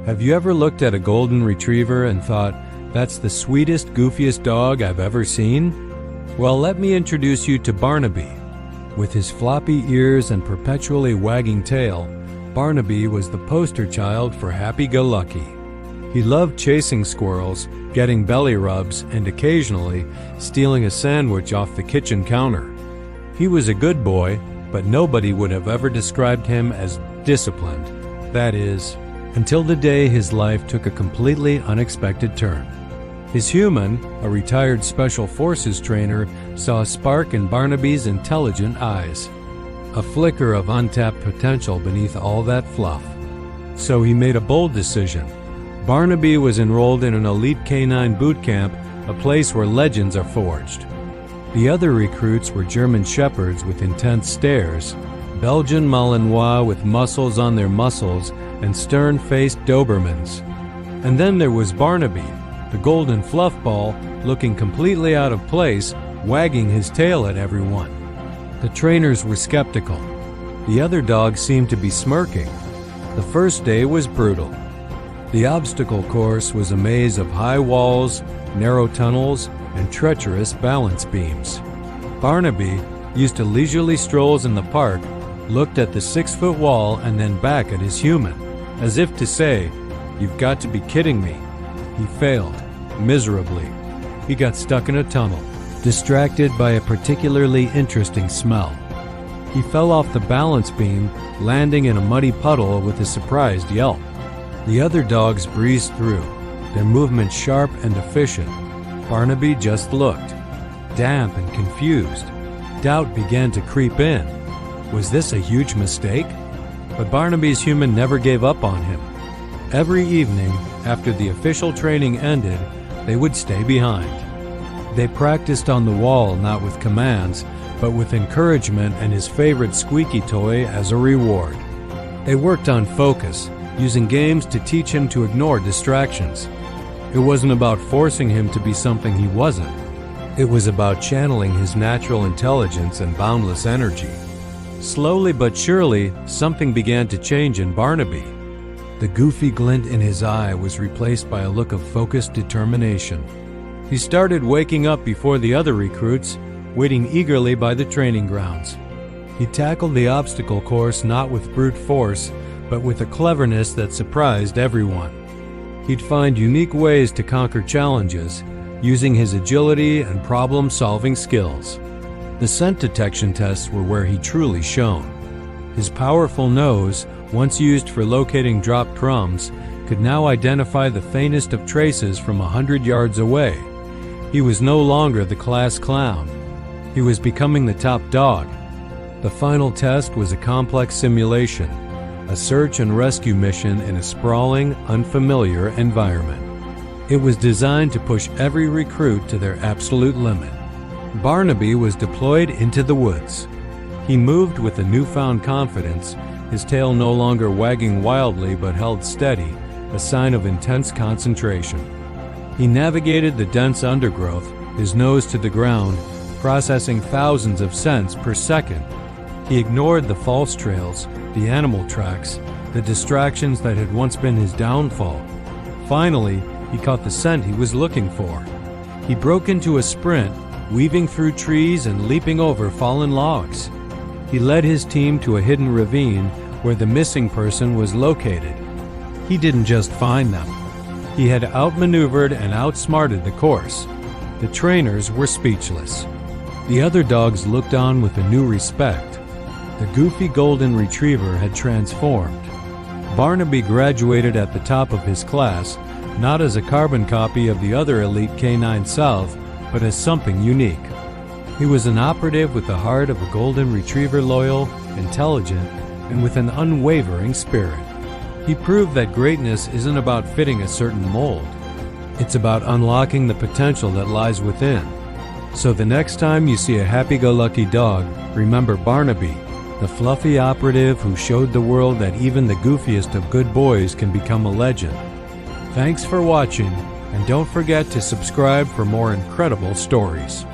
Have you ever looked at a golden retriever and thought, that's the sweetest, goofiest dog I've ever seen? Well, let me introduce you to Barnaby. With his floppy ears and perpetually wagging tail, Barnaby was the poster child for happy-go-lucky. He loved chasing squirrels, getting belly rubs, and occasionally stealing a sandwich off the kitchen counter. He was a good boy, but nobody would have ever described him as disciplined. That is, until the day his life took a completely unexpected turn. His human, a retired Special Forces trainer, saw a spark in Barnaby's intelligent eyes, a flicker of untapped potential beneath all that fluff. So he made a bold decision. Barnaby was enrolled in an Elite K9 Bootcamp, a place where legends are forged. The other recruits were German Shepherds with intense stares, Belgian Malinois with muscles on their muscles, and stern-faced Dobermans. And then there was Barnaby, the golden fluff ball, looking completely out of place, wagging his tail at everyone. The trainers were skeptical. The other dogs seemed to be smirking. The first day was brutal. The obstacle course was a maze of high walls, narrow tunnels, and treacherous balance beams. Barnaby, used to leisurely strolls in the park, looked at the 6-foot wall and then back at his human, as if to say, "You've got to be kidding me." He failed, miserably. He got stuck in a tunnel, distracted by a particularly interesting smell. He fell off the balance beam, landing in a muddy puddle with a surprised yelp. The other dogs breezed through, their movements sharp and efficient. Barnaby just looked, damp and confused. Doubt began to creep in. Was this a huge mistake? But Barnaby's human never gave up on him. Every evening, after the official training ended, they would stay behind. They practiced on the wall not with commands, but with encouragement and his favorite squeaky toy as a reward. They worked on focus, using games to teach him to ignore distractions. It wasn't about forcing him to be something he wasn't. It was about channeling his natural intelligence and boundless energy. Slowly but surely, something began to change in Barnaby. The goofy glint in his eye was replaced by a look of focused determination. He started waking up before the other recruits, waiting eagerly by the training grounds. He tackled the obstacle course not with brute force, but with a cleverness that surprised everyone. He'd find unique ways to conquer challenges, using his agility and problem-solving skills. The scent detection tests were where he truly shone. His powerful nose, once used for locating dropped crumbs, could now identify the faintest of traces from 100 yards away. He was no longer the class clown. He was becoming the top dog. The final test was a complex simulation, a search and rescue mission in a sprawling, unfamiliar environment. It was designed to push every recruit to their absolute limit. Barnaby was deployed into the woods. He moved with a newfound confidence, his tail no longer wagging wildly but held steady, a sign of intense concentration. He navigated the dense undergrowth, his nose to the ground, processing thousands of scents per second. He ignored the false trails, the animal tracks, the distractions that had once been his downfall. Finally, he caught the scent he was looking for. He broke into a sprint, weaving through trees and leaping over fallen logs. He led his team to a hidden ravine where the missing person was located. He didn't just find them. He had outmaneuvered and outsmarted the course. The trainers were speechless. The other dogs looked on with a new respect. The goofy golden retriever had transformed. Barnaby graduated at the top of his class, not as a carbon copy of the other Elite K9 South, but as something unique. He was an operative with the heart of a golden retriever, loyal, intelligent, and with an unwavering spirit. He proved that greatness isn't about fitting a certain mold. It's about unlocking the potential that lies within. So the next time you see a happy-go-lucky dog, remember Barnaby, the fluffy operative who showed the world that even the goofiest of good boys can become a legend. Thanks for watching, and don't forget to subscribe for more incredible stories.